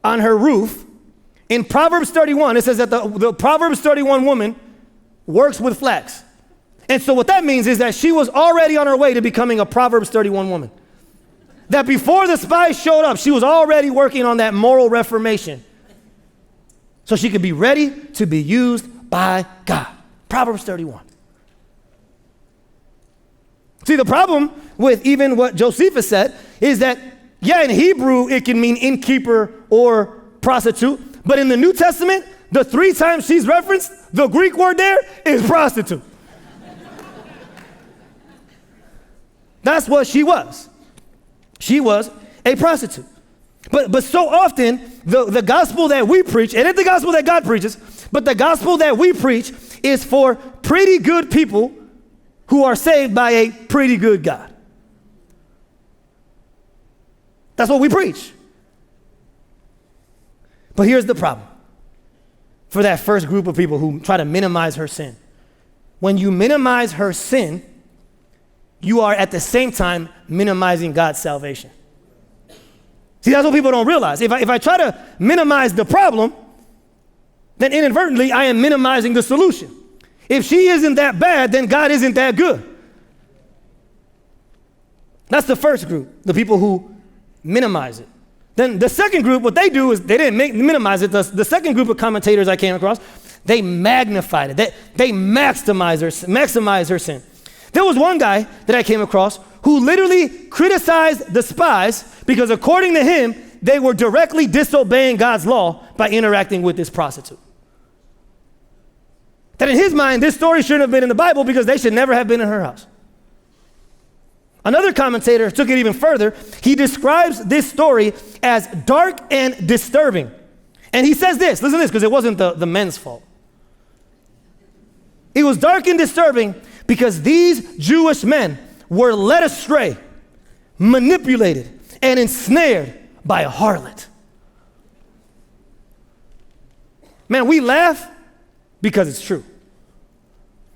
roof, in Proverbs 31, it says that the Proverbs 31 woman works with flax. And so what that means is that she was already on her way to becoming a Proverbs 31 woman. That before the spies showed up, she was already working on that moral reformation. So she could be ready to be used by God. Proverbs 31. See, the problem with even what Josephus said is that, yeah, in Hebrew, it can mean innkeeper or prostitute. But in the New Testament, the 3 times she's referenced, the Greek word there is prostitute. That's what she was. She was a prostitute. But so often, the gospel that we preach, and it's the gospel that God preaches, but the gospel that we preach is for pretty good people who are saved by a pretty good God. That's what we preach. But here's the problem for that first group of people who try to minimize her sin. When you minimize her sin, you are at the same time minimizing God's salvation. See, that's what people don't realize. If I try to minimize the problem, then inadvertently I am minimizing the solution. If she isn't that bad, then God isn't that good. That's the first group, the people who minimize it. Then the second group, what they do is they didn't minimize it. The second group of commentators I came across, they magnified it. They maximized her sin. There was one guy that I came across who literally criticized the spies because according to him, they were directly disobeying God's law by interacting with this prostitute. That in his mind, this story shouldn't have been in the Bible because they should never have been in her house. Another commentator took it even further. He describes this story as dark and disturbing. And he says this, listen to this, because it wasn't the men's fault. It was dark and disturbing because these Jewish men were led astray, manipulated, and ensnared by a harlot. Man, we laugh because it's true.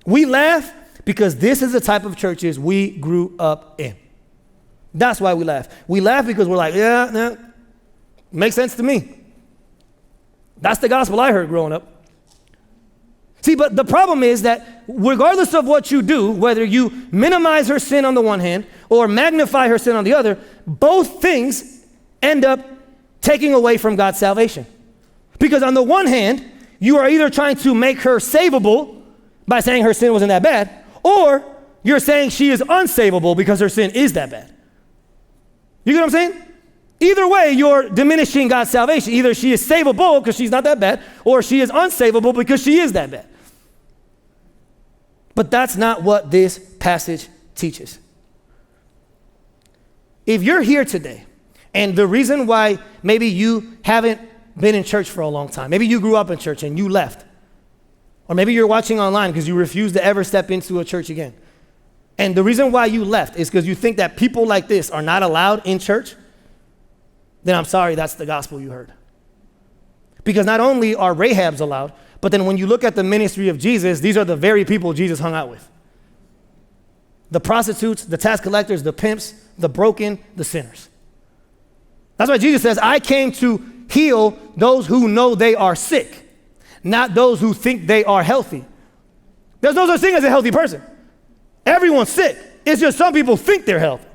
We laugh because this is the type of churches we grew up in. That's why we laugh. We laugh because we're like, yeah, makes sense to me. That's the gospel I heard growing up. See, but the problem is that regardless of what you do, whether you minimize her sin on the one hand or magnify her sin on the other, both things end up taking away from God's salvation. Because on the one hand, you are either trying to make her savable by saying her sin wasn't that bad, or you're saying she is unsavable because her sin is that bad. You get what I'm saying? Either way, you're diminishing God's salvation. Either she is savable because she's not that bad, or she is unsavable because she is that bad. But that's not what this passage teaches. If you're here today, and the reason why maybe you haven't been in church for a long time, maybe you grew up in church and you left, or maybe you're watching online because you refuse to ever step into a church again, and the reason why you left is because you think that people like this are not allowed in church, then I'm sorry, that's the gospel you heard. Because not only are Rahabs allowed, but then when you look at the ministry of Jesus, these are the very people Jesus hung out with. The prostitutes, the tax collectors, the pimps, the broken, the sinners. That's why Jesus says, I came to heal those who know they are sick, not those who think they are healthy. There's no such thing as a healthy person. Everyone's sick. It's just some people think they're healthy.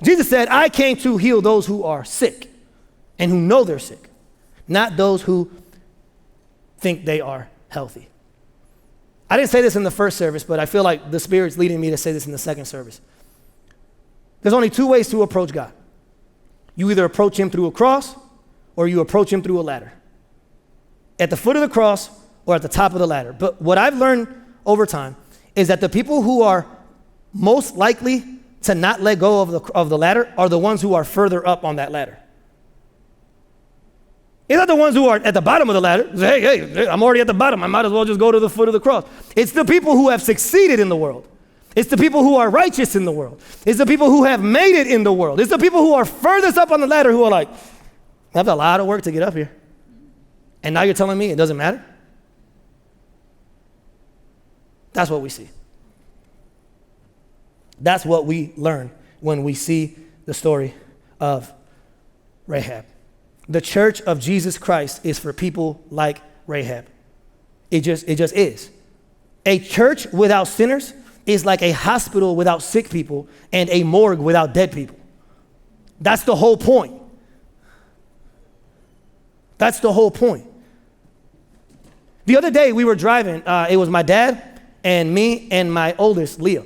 Jesus said, I came to heal those who are sick and who know they're sick, not those who think they are healthy. I didn't say this in the first service, but I feel like the Spirit's leading me to say this in the second service. There's only two ways to approach God. You either approach him through a cross or you approach him through a ladder. At the foot of the cross or at the top of the ladder. But what I've learned over time is that the people who are most likely to not let go of the ladder are the ones who are further up on that ladder. It's not the ones who are at the bottom of the ladder. Hey, I'm already at the bottom. I might as well just go to the foot of the cross. It's the people who have succeeded in the world. It's the people who are righteous in the world. It's the people who have made it in the world. It's the people who are furthest up on the ladder who are like, I have a lot of work to get up here. And now you're telling me it doesn't matter? That's what we see. That's what we learn when we see the story of Rahab. The church of Jesus Christ is for people like Rahab. It just is. A church without sinners is like a hospital without sick people and a morgue without dead people. That's the whole point. That's the whole point. The other day we were driving. It was my dad and me and my oldest, Leah.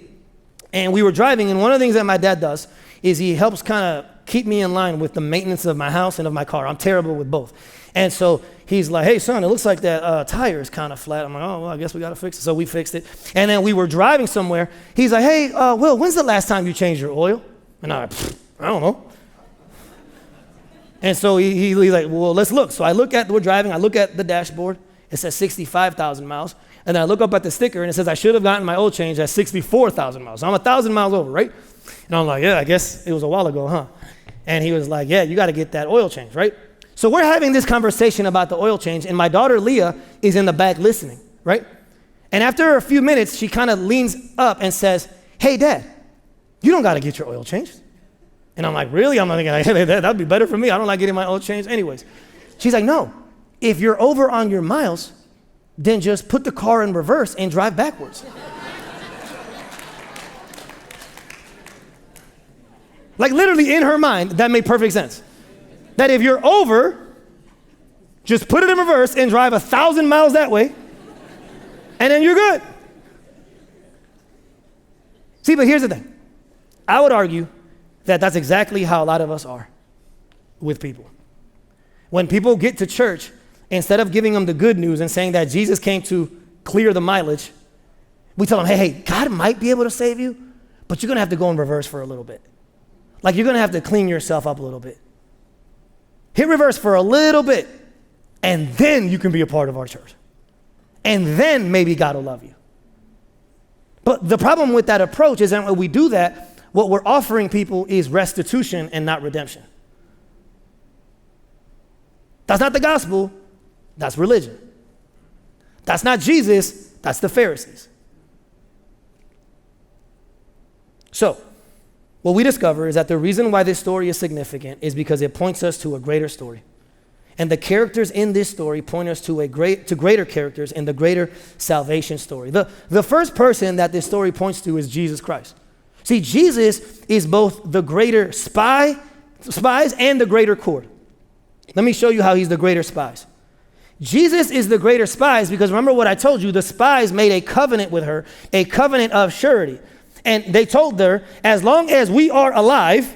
And we were driving, and one of the things that my dad does is he helps kind of keep me in line with the maintenance of my house and of my car. I'm terrible with both. And so he's like, hey, son, it looks like that tire is kind of flat. I'm like, oh, well, I guess we got to fix it. So we fixed it. And then we were driving somewhere. He's like, hey, Will, when's the last time you changed your oil? And I'm like, I don't know. And so he's like, well, let's look. So we're driving. I look at the dashboard. It says 65,000 miles. And then I look up at the sticker, and it says I should have gotten my oil change at 64,000 miles. So I'm 1,000 miles over, right? And I'm like, yeah, I guess it was a while ago, huh? And he was like, yeah, you got to get that oil change, right? So we're having this conversation about the oil change, and my daughter Leah is in the back listening, right? And after a few minutes, she kind of leans up and says, hey, Dad, you don't got to get your oil changed. And I'm like, really? I'm like, hey, that'd be better for me. I don't like getting my oil changed anyways. She's like, no, if you're over on your miles, then just put the car in reverse and drive backwards. Like literally in her mind, that made perfect sense. That if you're over, just put it in reverse and drive 1,000 miles that way, and then you're good. See, but here's the thing. I would argue that that's exactly how a lot of us are with people. When people get to church, instead of giving them the good news and saying that Jesus came to clear the mileage, we tell them, hey, God might be able to save you, but you're going to have to go in reverse for a little bit. Like you're going to have to clean yourself up a little bit. Hit reverse for a little bit, and then you can be a part of our church. And then maybe God will love you. But the problem with that approach is that when we do that, what we're offering people is restitution and not redemption. That's not the gospel, that's religion. That's not Jesus, that's the Pharisees. So, what we discover is that the reason why this story is significant is because it points us to a greater story. And the characters in this story point us to greater characters in the greater salvation story. The first person that this story points to is Jesus Christ. See, Jesus is both the greater spies and the greater cord. Let me show you how he's the greater spies. Jesus is the greater spies because remember what I told you, the spies made a covenant with her, a covenant of surety. And they told her, as long as we are alive,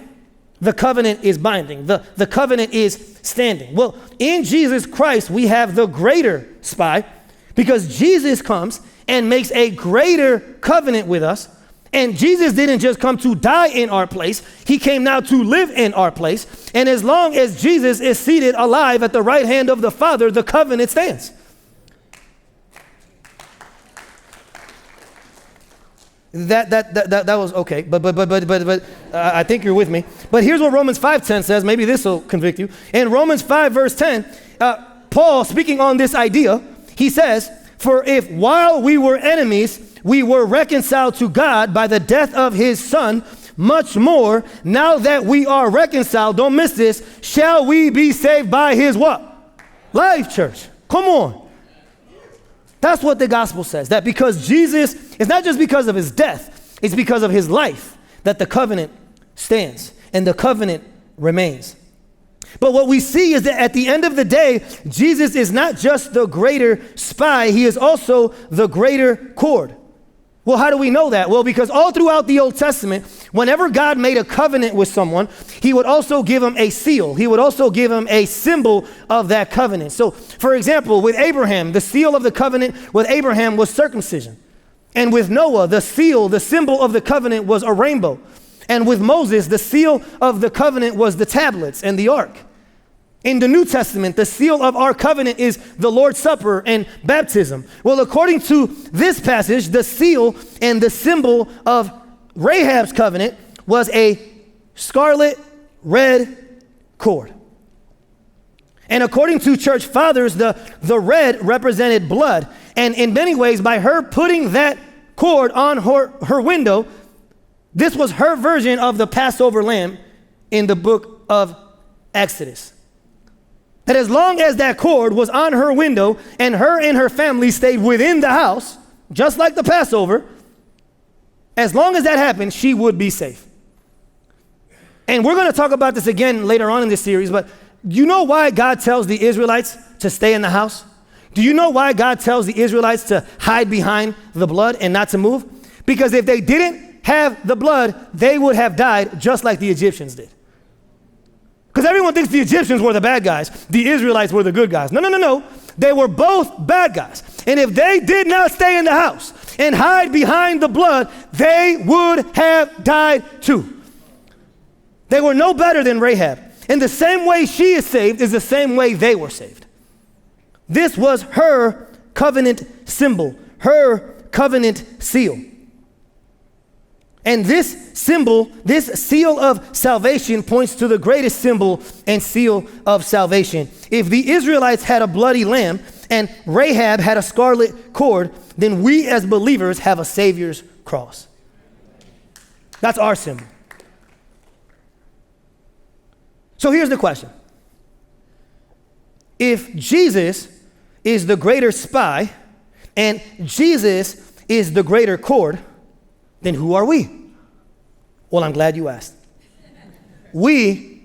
the covenant is binding. The covenant is standing. Well, in Jesus Christ, we have the greater spy because Jesus comes and makes a greater covenant with us. And Jesus didn't just come to die in our place. He came now to live in our place. And as long as Jesus is seated alive at the right hand of the Father, the covenant stands. That was okay, but I think you're with me. But here's what Romans 5:10 says. Maybe this will convict you. In Romans 5 verse 10, Paul, speaking on this idea, he says, "For if while we were enemies, we were reconciled to God by the death of his Son, much more, now that we are reconciled," don't miss this, "shall we be saved by his" what? Life, church. Come on. That's what the gospel says, that because Jesus, it's not just because of his death, it's because of his life that the covenant stands and the covenant remains. But what we see is that at the end of the day, Jesus is not just the greater spy, he is also the greater cord. Well, how do we know that? Well, because all throughout the Old Testament, whenever God made a covenant with someone, he would also give him a seal. He would also give him a symbol of that covenant. So, for example, with Abraham, the seal of the covenant with Abraham was circumcision. And with Noah, the seal, the symbol of the covenant was a rainbow. And with Moses, the seal of the covenant was the tablets and the ark. In the New Testament, the seal of our covenant is the Lord's Supper and baptism. Well, according to this passage, the seal and the symbol of Rahab's covenant was a scarlet red cord. And according to church fathers, the red represented blood. And in many ways, by her putting that cord on her window, this was her version of the Passover lamb in the book of Exodus. That as long as that cord was on her window and her family stayed within the house, just like the Passover, as long as that happened, she would be safe. And we're going to talk about this again later on in this series, but do you know why God tells the Israelites to stay in the house? Do you know why God tells the Israelites to hide behind the blood and not to move? Because if they didn't have the blood, they would have died just like the Egyptians did. Because everyone thinks the Egyptians were the bad guys. The Israelites were the good guys. No. They were both bad guys. And if they did not stay in the house and hide behind the blood, they would have died too. They were no better than Rahab. And the same way she is saved is the same way they were saved. This was her covenant symbol, her covenant seal. And this symbol, this seal of salvation points to the greatest symbol and seal of salvation. If the Israelites had a bloody lamb and Rahab had a scarlet cord, then we as believers have a Savior's cross. That's our symbol. So here's the question. If Jesus is the greater spy and Jesus is the greater cord, then who are we? Well, I'm glad you asked. We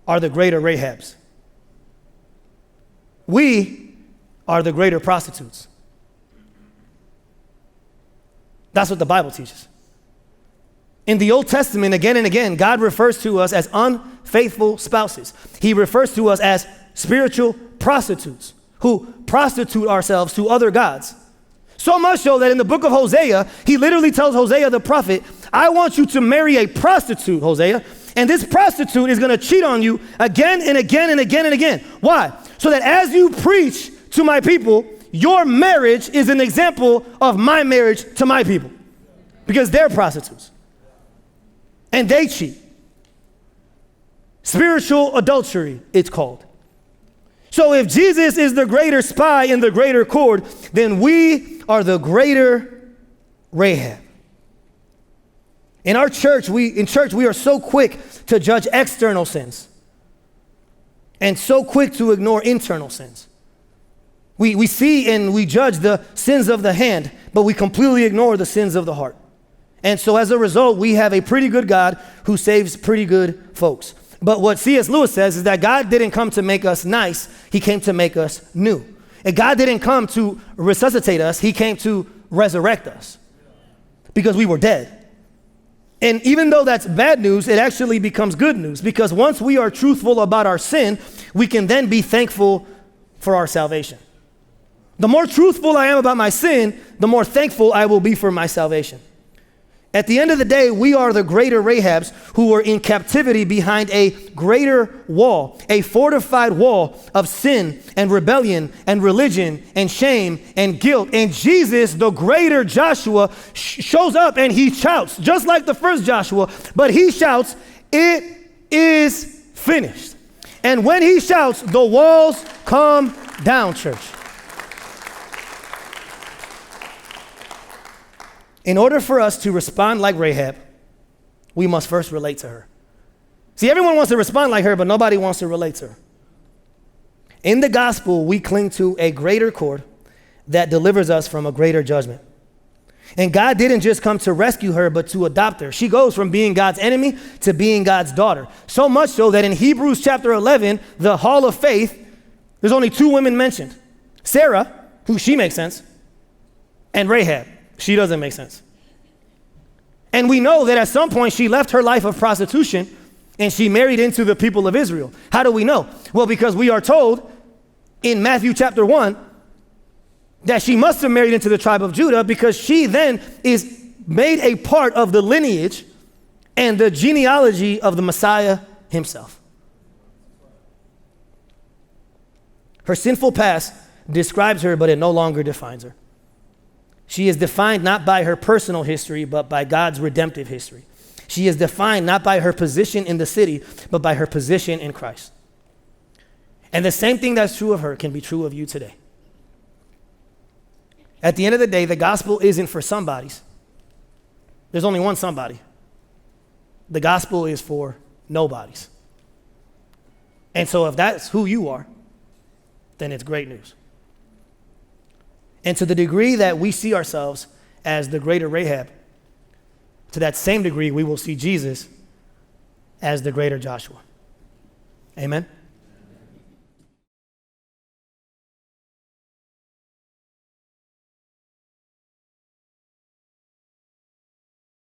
are the greater Rahabs. We are the greater prostitutes. That's what the Bible teaches. In the Old Testament, again and again, God refers to us as unfaithful spouses. He refers to us as spiritual prostitutes who prostitute ourselves to other gods. So much so that in the book of Hosea, he literally tells Hosea the prophet, I want you to marry a prostitute, Hosea, and this prostitute is going to cheat on you again and again and again and again. Why? So that as you preach to my people, your marriage is an example of my marriage to my people, because they're prostitutes and they cheat. Spiritual adultery, it's called. So if Jesus is the greater spy and the greater cord, then we are the greater Rahab. In our church, we are so quick to judge external sins and so quick to ignore internal sins. We see and we judge the sins of the hand, but we completely ignore the sins of the heart. And so as a result, we have a pretty good God who saves pretty good folks. But what C.S. Lewis says is that God didn't come to make us nice, he came to make us new. And God didn't come to resuscitate us, he came to resurrect us because we were dead. And even though that's bad news, it actually becomes good news, because once we are truthful about our sin, we can then be thankful for our salvation. The more truthful I am about my sin, the more thankful I will be for my salvation. At the end of the day, we are the greater Rahabs who are in captivity behind a greater wall, a fortified wall of sin and rebellion and religion and shame and guilt. And Jesus, the greater Joshua, shows up and he shouts, just like the first Joshua, but he shouts, "It is finished." And when he shouts, the walls come down, church. In order for us to respond like Rahab, we must first relate to her. See, everyone wants to respond like her, but nobody wants to relate to her. In the gospel, we cling to a greater cord that delivers us from a greater judgment. And God didn't just come to rescue her, but to adopt her. She goes from being God's enemy to being God's daughter. So much so that in Hebrews chapter 11, the hall of faith, there's only two women mentioned. Sarah, who she makes sense, and Rahab. She doesn't make sense. And we know that at some point she left her life of prostitution and she married into the people of Israel. How do we know? Well, because we are told in Matthew chapter 1 that she must have married into the tribe of Judah, because she then is made a part of the lineage and the genealogy of the Messiah himself. Her sinful past describes her, but it no longer defines her. She is defined not by her personal history, but by God's redemptive history. She is defined not by her position in the city, but by her position in Christ. And the same thing that's true of her can be true of you today. At the end of the day, the gospel isn't for somebodies. There's only one somebody. The gospel is for nobodies. And so if that's who you are, then it's great news. And to the degree that we see ourselves as the greater Rahab, to that same degree we will see Jesus as the greater Joshua. Amen?